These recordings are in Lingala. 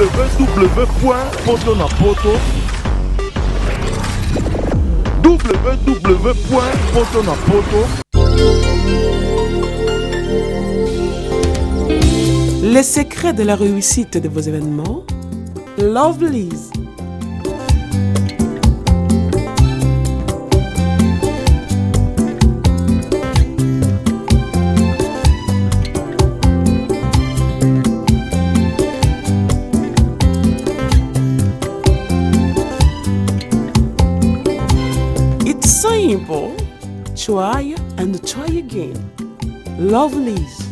www.potonapoto www.potonapoto. Les secrets de la réussite de vos événements, Lovelyz. It's simple. Try and try again. Lovelyz.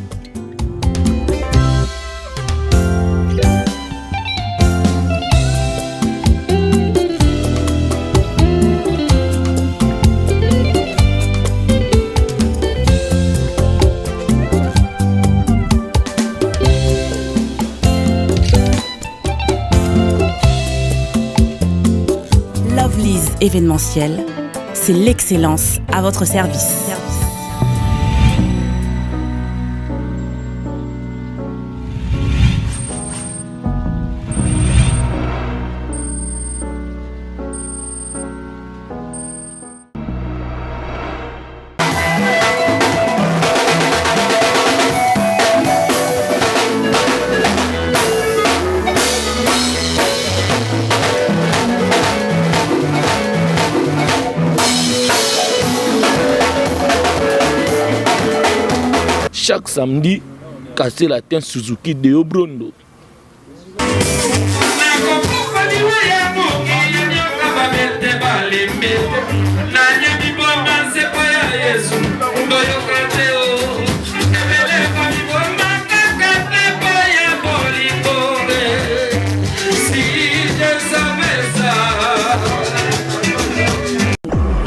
Lovelyz événementiel, c'est l'excellence à votre service. Chaque samedi, casser la tête Suzuki de Obrondo.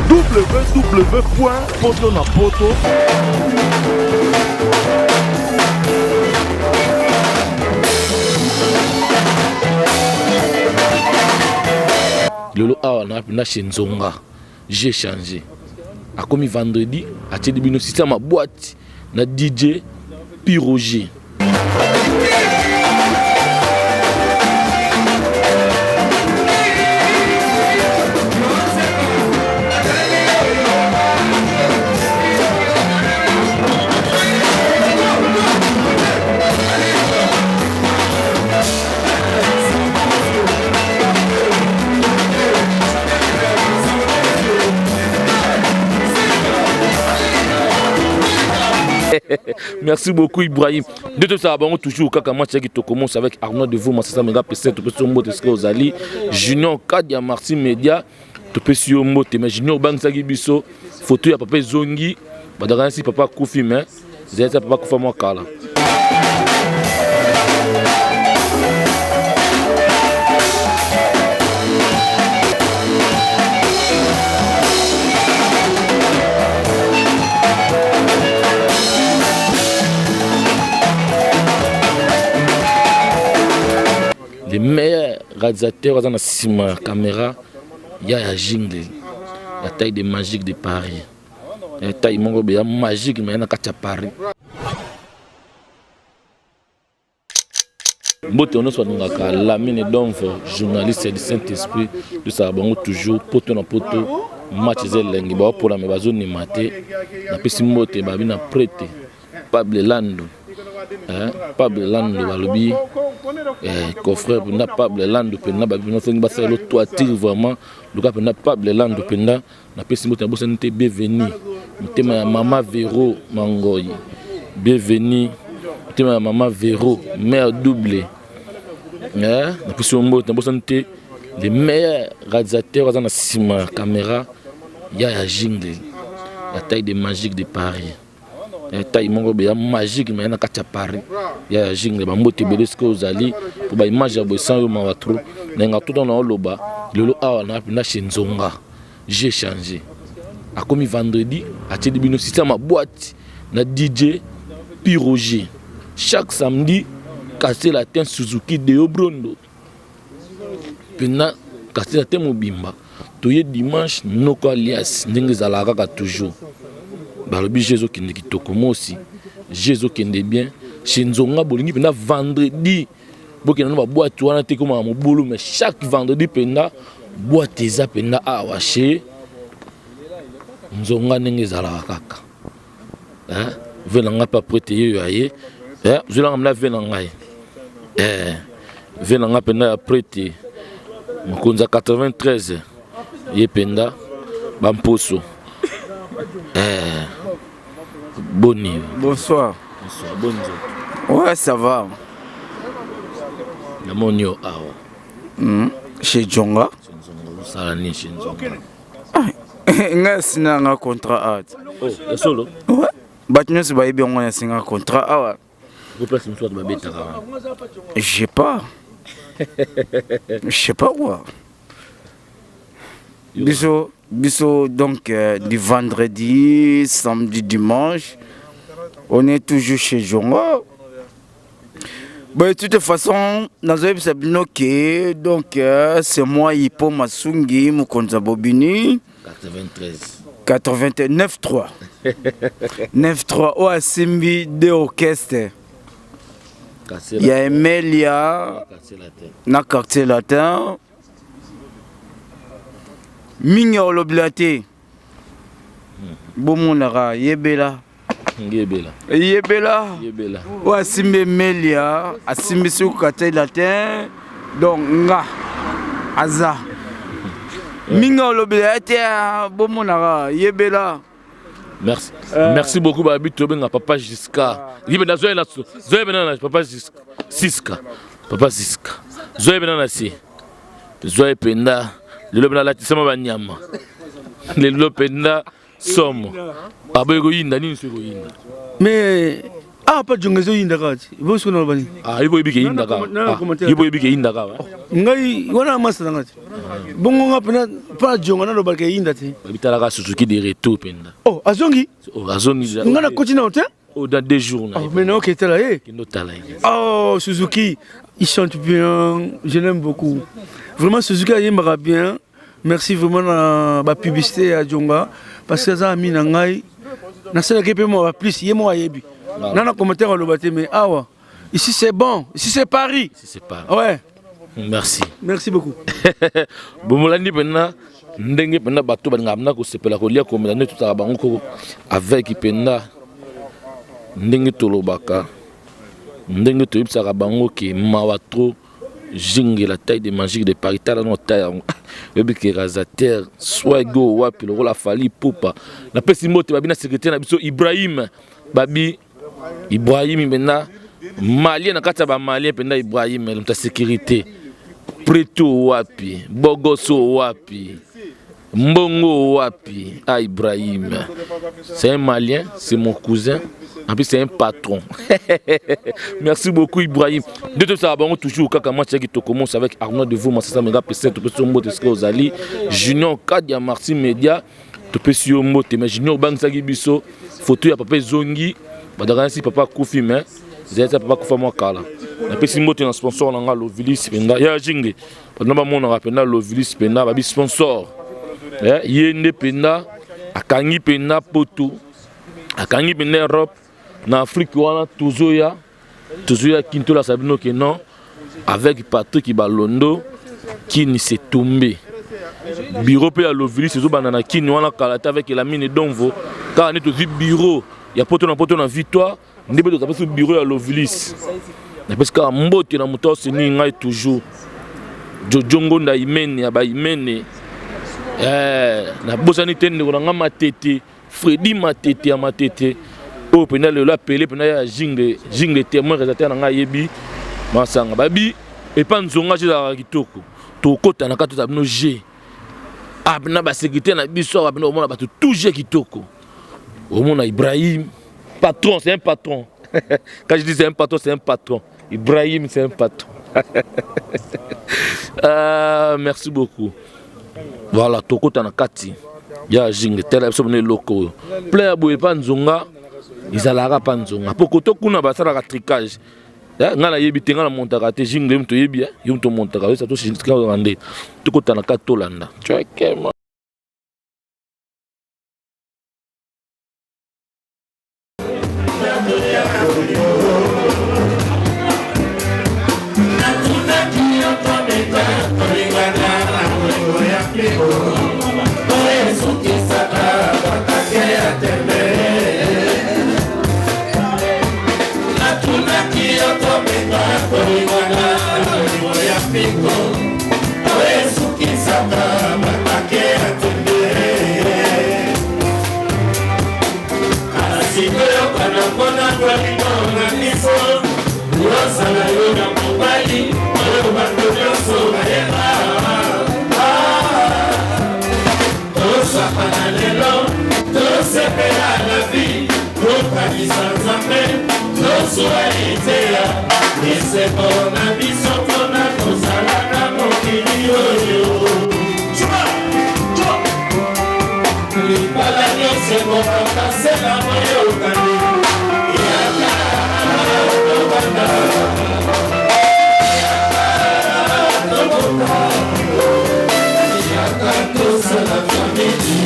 www.potonapoto. Lolo awa na chez Nzonga, j'ai changé. A comme vendredi, à Tchèdebino, si ça ma boîte, na DJ Piroger. Merci beaucoup Ibrahim. De tout ça, on toujours quand match qui commence avec Arnaud de vous, ça méga PC, tu peux sur mot de ce que vous allez. Junior Kadia Marcy Media, tu peux sur mot mais Junior Bangsagi Bisso, photo ya papa Zongi, badara si papa Koufi mais, c'est papa Koufa moi kala. Les meilleurs réalisateurs dans la caméra, il y a Jingle, la taille de magique de Paris. La taille magique, mais il y a Paris. Botono soit donc la mine d'enfant, journaliste du Saint-Esprit, de ça toujours poto na poto, match zelengi ba pour la maison ni maté, na pesi mote ba bina prêté, Pablo Lando. Pablo Lando balobi coffre na Pablo Lando pena ba bino fengi ba faire le toiture vraiment le gars pena Pablo Lando pena na pesi mote na bosa nte bienvenue mutema ya mama Véro Mangoyi bienvenue mutema ya mama Véro mère double na pesi mote na bosa nte les meilleurs réalisateurs dans la caméra ya Jingle la taille de magique de Paris. Taille magique mais na katia Paris ya Jingle ba mbote belesko ozali pour ba image ya bosan yo mawatro na ngatu dans na loba lelo awa na chez Nzonga j'ai changé a comme vendredi à Tchèdebino si ça ma boîte na DJ Piroger chaque samedi casser la tête Suzuki de Obrondo pena casser la tête mobimba toye dimanche noko alias ndenge zalaka toujours. Balobi Jésus qui n'est aussi Jésus qui est bien chez Nzonga bolingi pena vendredi boki na ba boîte wana te comme mon boulot mais chaque vendredi penda boîte eza penda awa chez nzonga ndenge ezalaka kaka ve na nga pa prete yo aye zo na nga ve na ngai ve na nga penda ya prete mokonza 93 ye penda bamposo boni Bonsoir. bonsoir bonzo Ouais, ça va. na monio awa Chez Djonga. sala ni chez nzonga Nga sina nga contrat art. oh ya solo Ouais. Bato nyonso bayebi yango ya singa contrat awa. vous place mosusu bato babetaka Je sais pas. Je sais pas quoi. Biso donc du vendredi, samedi, dimanche, on est toujours chez Djonga. Bon, de toute façon, dans un épisode, donc c'est moi, Hippo Masungi, Mukonza Bobini. 89-3. 9-3. Oh, Simbi, deux orchestres. Il y a Emelia, na quartier latin. Minga Oloblate. Bomonara, Yebela. Yebela. Ou Asimbe Emelia, Asimbe sur quartier latin. Donc, nga, Aza. Minga Oloblate, Bomonara, Yebela. Merci. Merci beaucoup, Babi Tobenga, papa Jiska. Yebela, Zoé là, Zoé Benana, papa Jiska. Papa Jiska. Zoé Benana, si. Zoé Penda. Le lobena la tisama banyama. Le lopenda somo. Aboyego yinda nini siko yinda. Mais pas Djonga zo yinda kati. Bo siko na bani. Ibo ibike yinda ka. Ibo ibike yinda ka. Ngai wana masa ngati. Bongo ngapena pa Djonga na lobalke yinda te. Babitala ka Suzuki de retour penda. Oh, azongi. Oh, azongi. Ngana continue hotel? Oh, dans 2 jours na. Oh, mais non, OK, tala Kino tala. Oh, Suzuki, il chante bien, je l'aime beaucoup. Vraiment, Suzuki il me bien. Merci vraiment à la publicité à Djonga. Parce que ça a mis dans ngai. Na sala kepe moi plus, yé moi yebi. Nana commentaire au lobaté mais awa. Ici c'est bon, ici c'est Paris. Ici c'est Paris. Ouais. Merci. Merci beaucoup. Bomolandi pena ndenge pena bato bangamna ko sepela ko lia ko melane tout à bango ko avec pena ndenge tolobaka ndenge toyibisaka bango ke mawa trop jingue la taille de magique de Paris tala no taille le biki razateur swago wapi le la fali poupa na pesi mote babina secrétaire na biso Ibrahim babi Ibrahim mena malien na kata ba malien penda Ibrahim la sécurité preto wapi bogoso wapi mbongo wapi ah Ibrahim c'est un malien c'est mon cousin. En plus, c'est un patron. Merci beaucoup, Ibrahim. De tout ça, on toujours quand moi qui commence avec Arnaud de vous, ça me rappelle peut sur mot de ce que vous allez. Junior Kadia Martin Media, tu peux sur mot, mais Junior Bangsagi Bisso, photo ya papa Zongi, badara si papa Koufi mais, c'est papa Koufa moi kala. Na pesi mot un sponsor na Lovilis penda. Ya jingue. Pendant mon rappelle Lovilis penda, babi sponsor. Yende penda, akangi penda poto. Akangi penda Europe. Na Afrique wana tuzoya Kintola Sabino que non avec Patrick Balondo qui ne s'est tombé bureau pe à Lovilis c'est banana qui nous wana kalata avec la mine donvo car on est au bureau il y a poto na victoire ndebe to taper bureau à Lovilis parce que mbote na moto c'est ni ngai toujours Jojongo nda imene ba imene na bosani tende ko nga matete Freddy matete ya matete. Oh, pena le la pelé pena ya jingle témoin réalisateur na nga yebi masanga babi et pas nzonga jela kitoko to kota na kato tabino G abna ba sécurité na biso abna o mona ba tout G kitoko o mona Ibrahim patron c'est un patron quand je dis c'est un patron c'est un patron Ibrahim c'est un patron merci beaucoup voilà to kota na kati ya jingle tela biso ne loko player boye pas nzonga izalaka panzonga pokoto kuna basala tricage ngala yebi tenga na montaka te jingle mto yebi yo mto montaka ça to shinska ngande to kotana ka tolanda cheke topeka kolingana na molingo ya mpiko oyo esukisaka bakake ya tembe natunaki yo topeka kolingana na molingo ya mpiko oyo esukisaka bakake ya tembe sikoyo kana mpona kolingo na miso yosala yo na mobali oyo bato nyonso bayeba tosakana lelo tosepela na vi tokanisa nzambe toswa liteya liseko na biso mpona kozala na mokili oyo libala nyonso ekokakasela moyokani yaka tobanda yaka toboka yaka tosala famili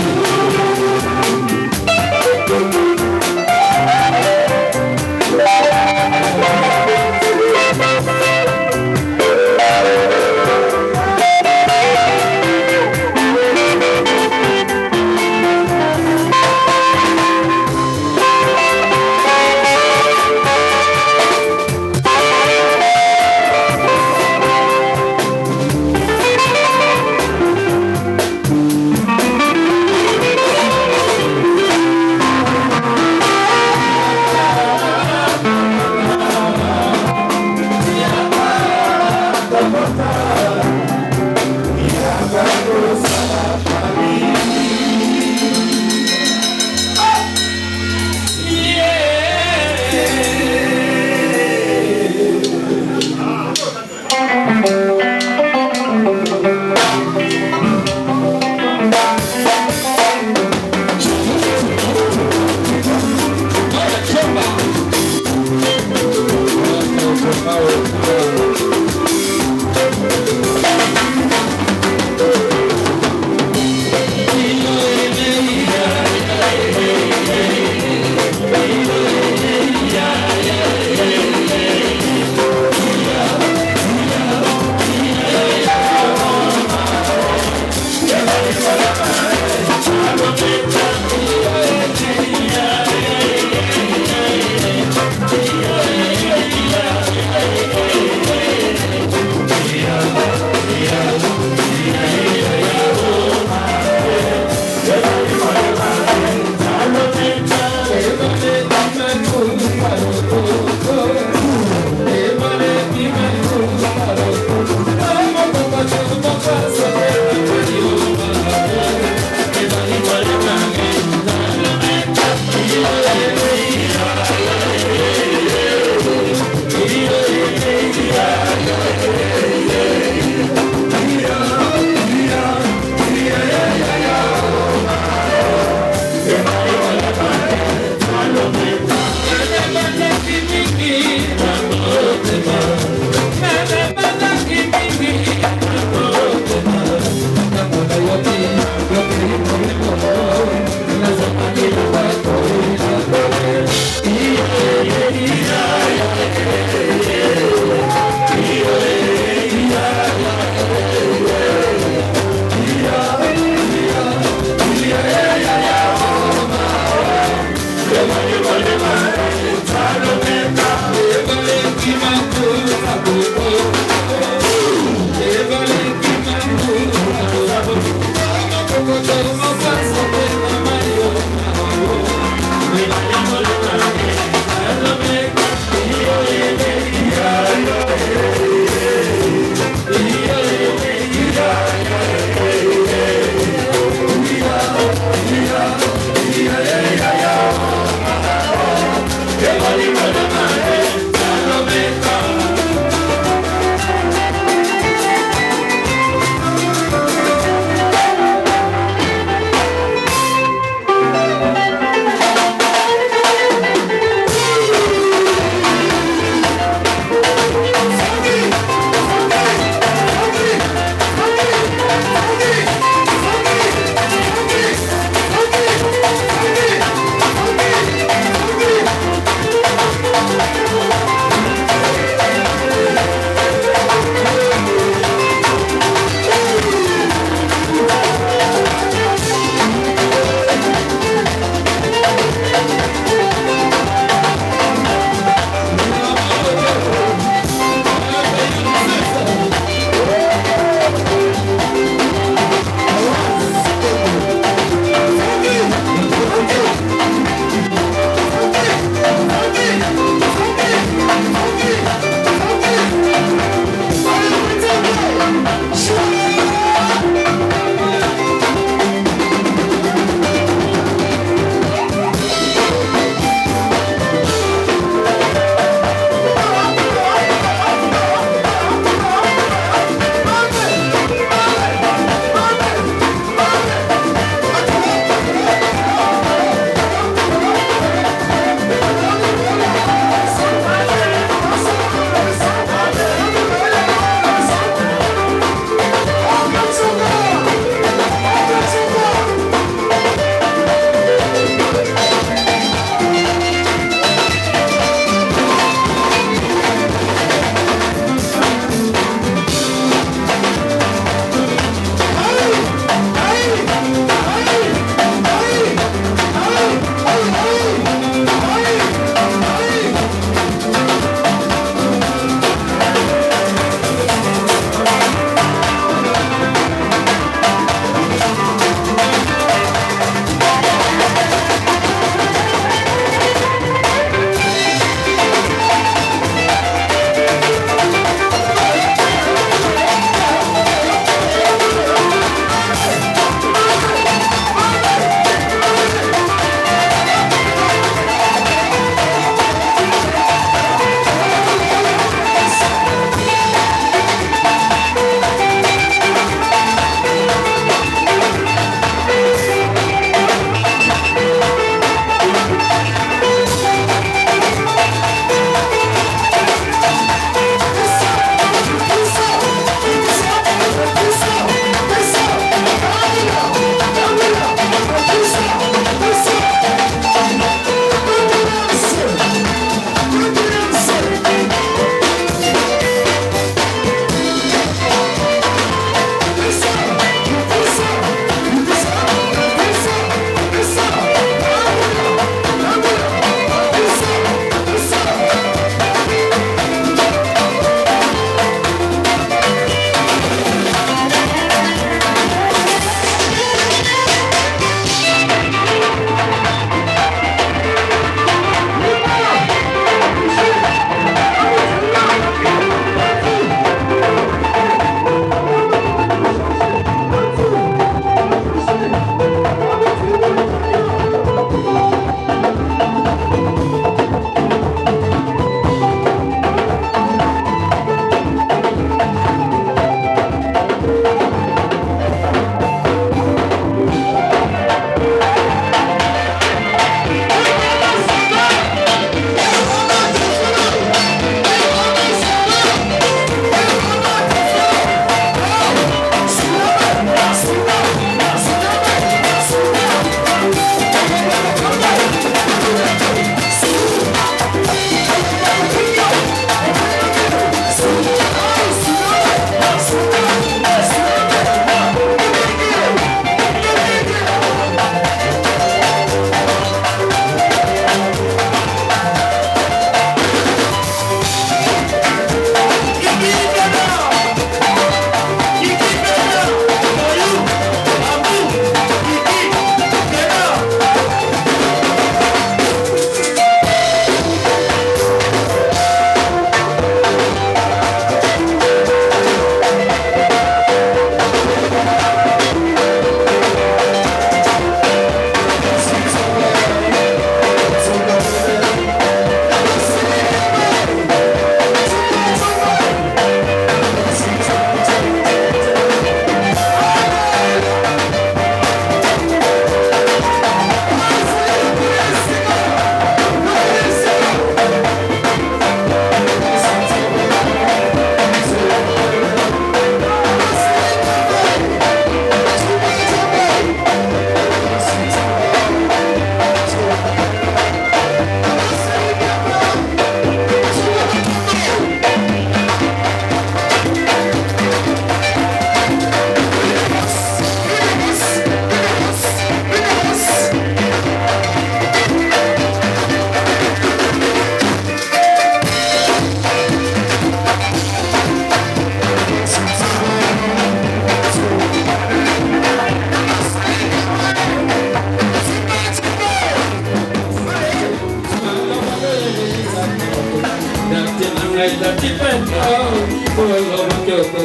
kyoko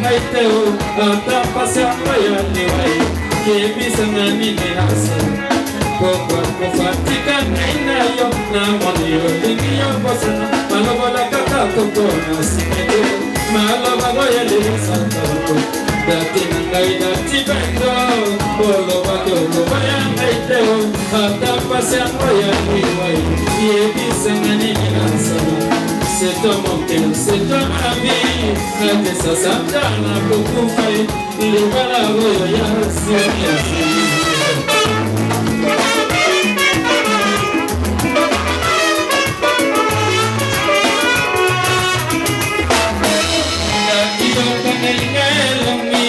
ngai te o ata pasi yango ya liwai kebisanga nini nasa kofatika ngai na yo na moni yo lingi yo bosana malobola kaka kokona simete maloba goyelesaka dati na ngai dati bendo oloba kyoko ngai te o ata pasi yango ya liwai kebisanga nini nasa c'est toi mon cœur, c'est toi ma vie. Nate sasa mtana kukufai, libala goyo ya siasi. Natiyo kanenga elongi,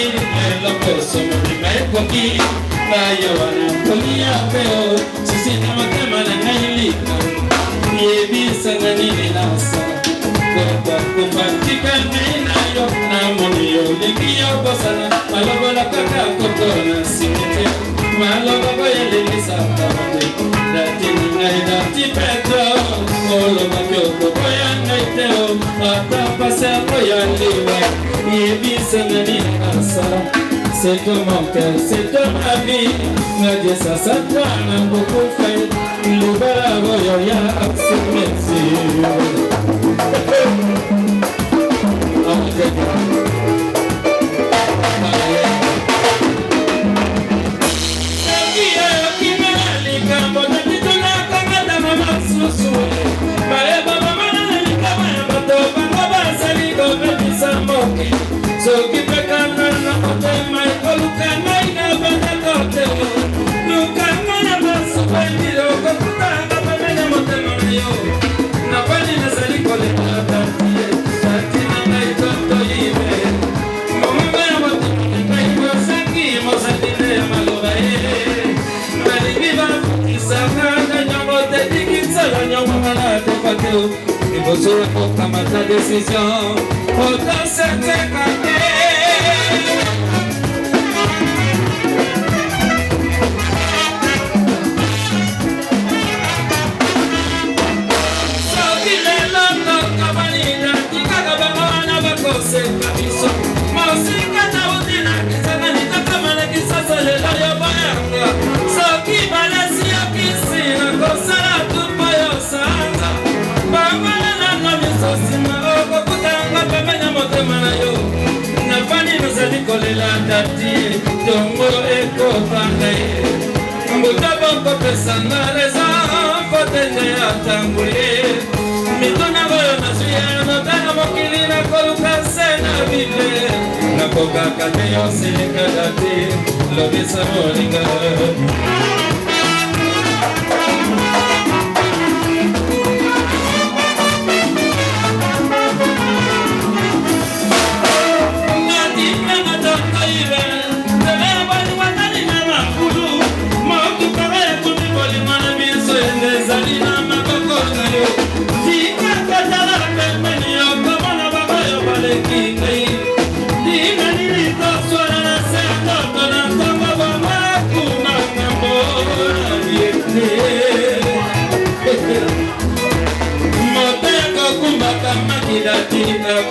elokoso mwenye kongi. Nayo anakolia peo, sisi na matema na ngailika. Yebisanga nini nasa kufatika ninayo na moni yo lingi yo bosana malobola kaka kokona simete maloba goyelelisa kabate dati ngai dati petro oloba kyoko goya ngai teo ata pase goya liwa yebisanga nini nasa c'est toi mon cœur, c'est toi ma vie. Nadie sa satana beaucoup fait. Libera goyo ya aksimesi. Você for tomar a decisão, outra certeza kolela dati tongolo ekopanga ye mbuta bokopesanga reza potende atangule mituna goyo nasuya notanga mokili nakoluka se na bible nakokaka te yosilika dati lobisa molinga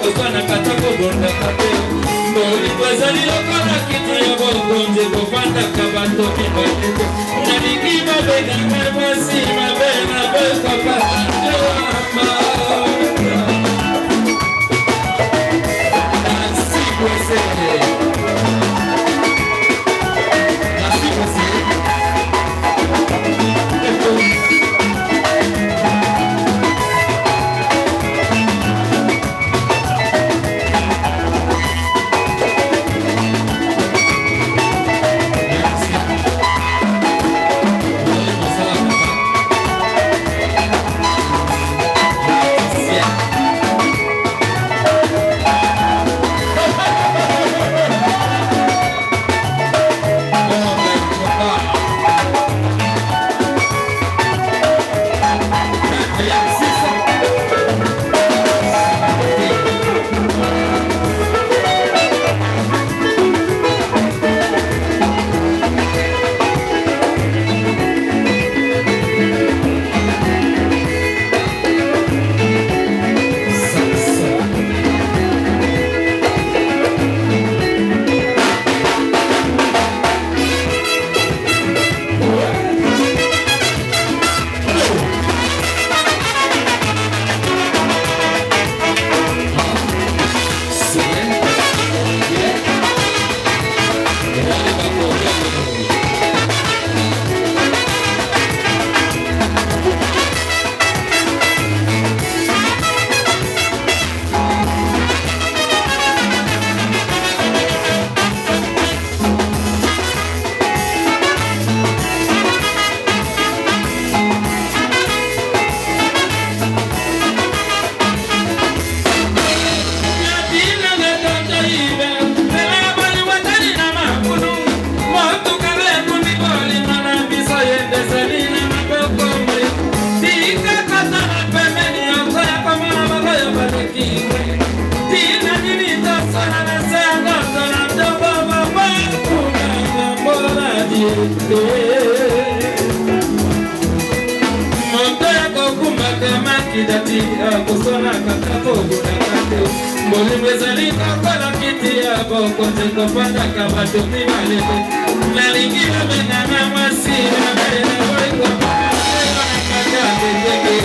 kosana kata kobonda kate mboli kwazali lokola kiti ya bokonze kofandaka bato mibale nalingi babenganga basi mabe na bekopaaama moto yakokumbaka makidati akosolaka kakobunaka te bolingo ezali kokola kiti ya bokonzi kofandaka bato mibale te nalingi nabengana mwasi nabelela bolingo nakanaka beteke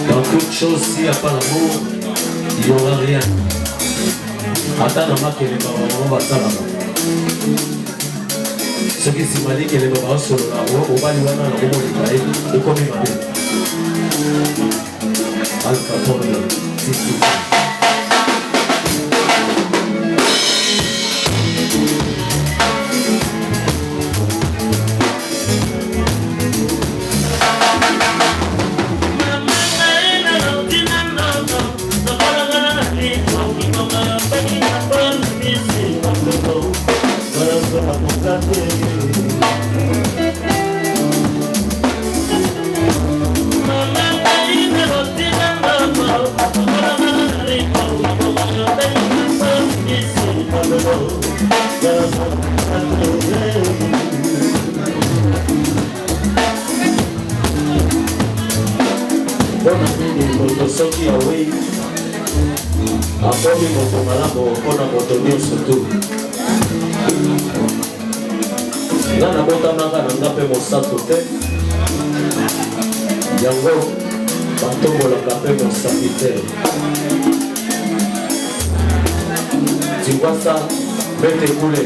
Dans toute chose, s'il n'y a pas l'amour, il n'y aura rien. ata na makeleka bango basalaka soki nsima likeleka baosolola yango obali wana na koboleka ye ekomi mabe alkapone titi soki awei akomi moto malamu mpona moto nyonso tu nga nabotamaka na nga mpe mosato te yango batombolaka mpe mosaki te tikwasa bete kule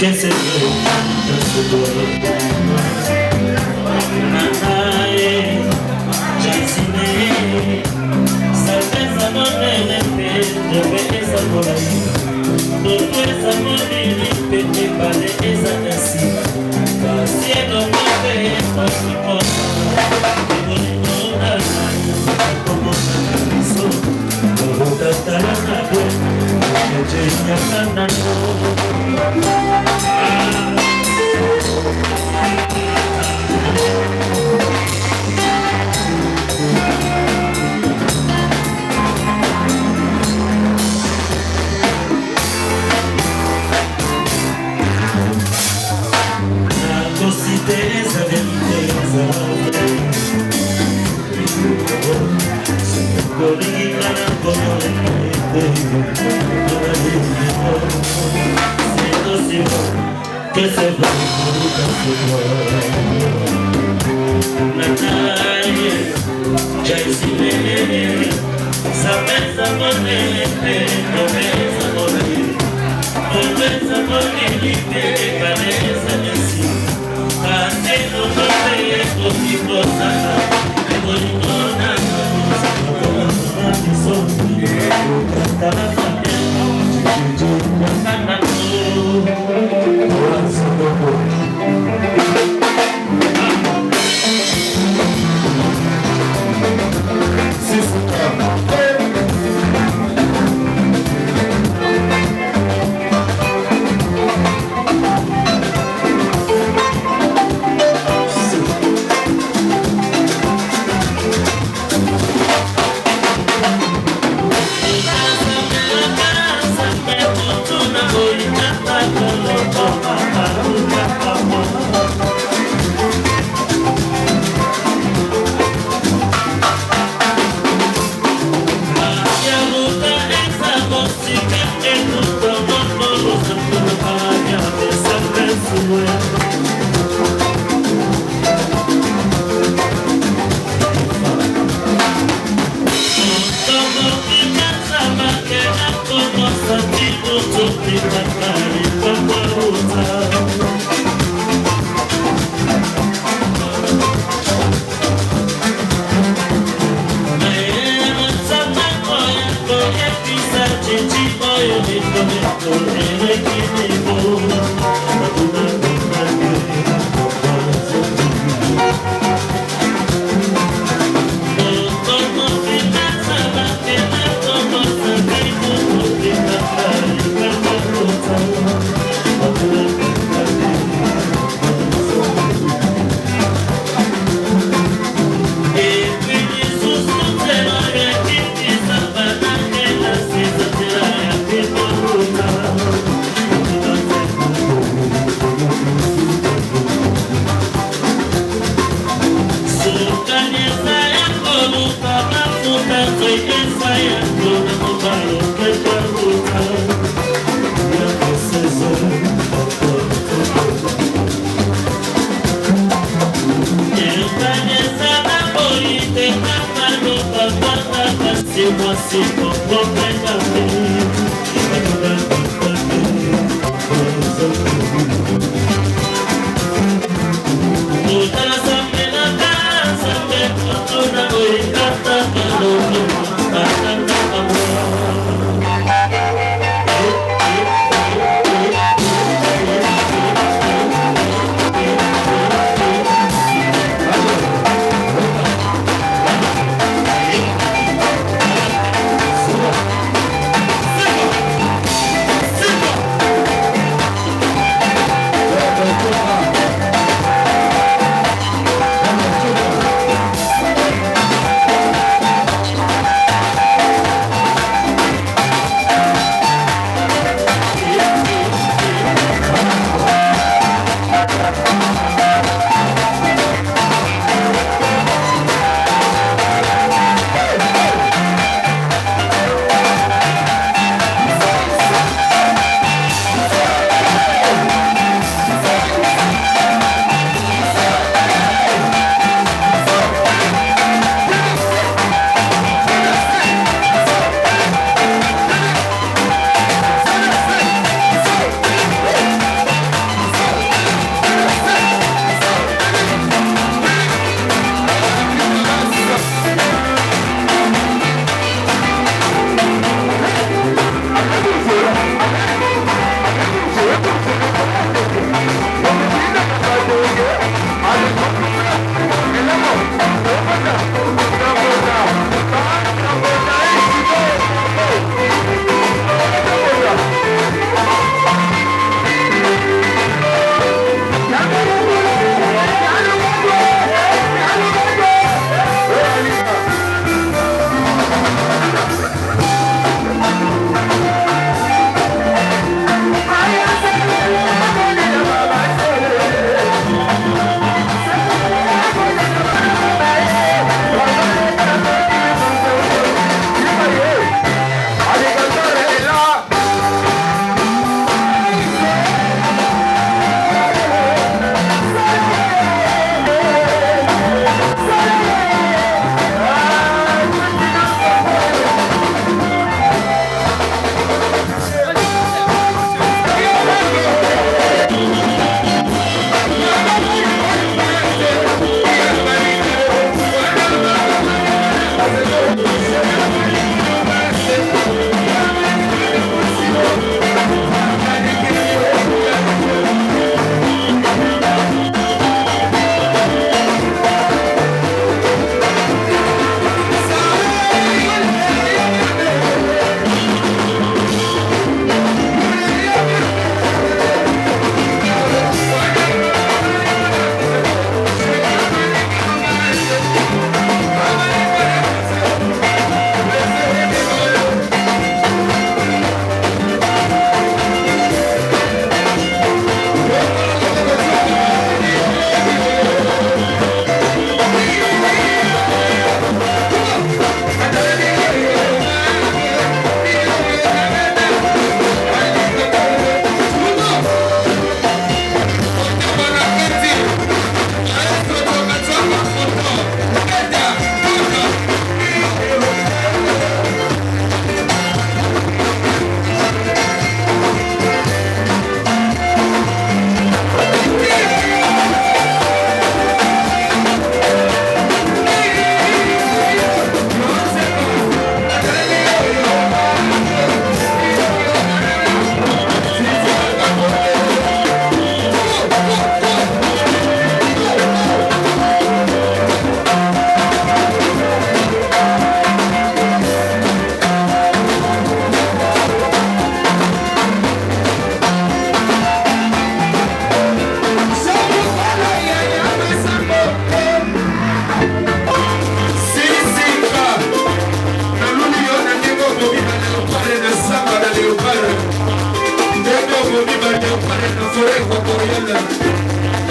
Esa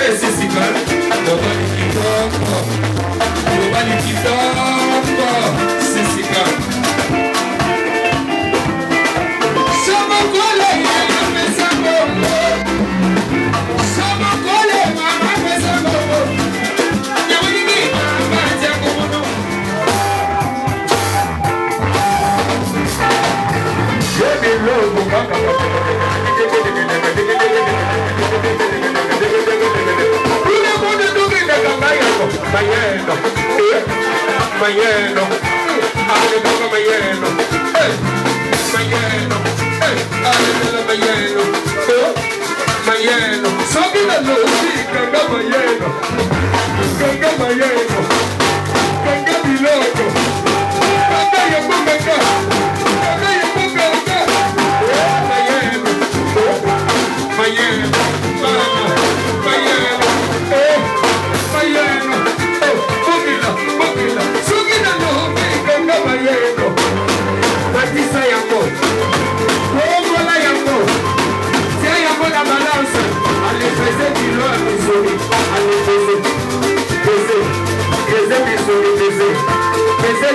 esisika mobali kitoko sisika Samokole yaya pesa bongo Samokole mama pesa bongo Nyawingi mama jako mono Yemi logo kaka Una moda dugi daga mayeno Mayeno Ale daga mayeno Mayeno Ale daga mayeno Mayeno Sabina no si kanga mayeno Kanga bilogo Kanga yamukanga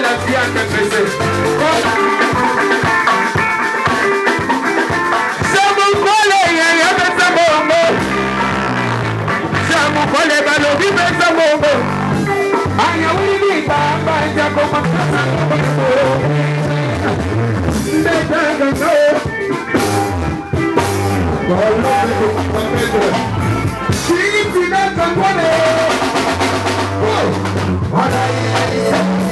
la viande pesée. Samukole yaya pesa bongo. Samukole balobi pesa bongo. Aya wili baba jako makasa bongo. Ndeka gogo. Bolo peko. Chini na kapole. Oh. Ala ya.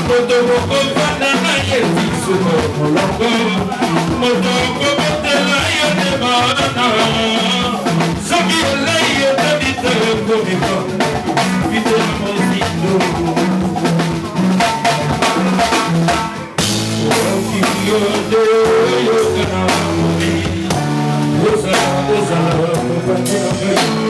moto bokovanda na ye biso molongo moto okobotela yo ne bana soki olei otabi te komika vite na mozindo okiyode oyokana momi ozala mopanzela ngai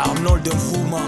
Arnold Nfouma.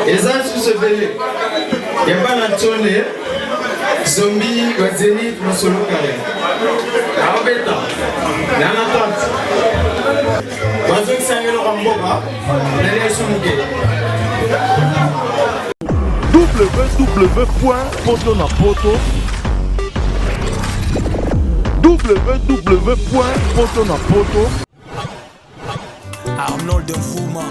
Eza susevele yamba na tone zombi wazeni masolo kare abeta nana tante wazo kisangelo kamboka nale sumuke www.potonapoto Arnold Nfouma.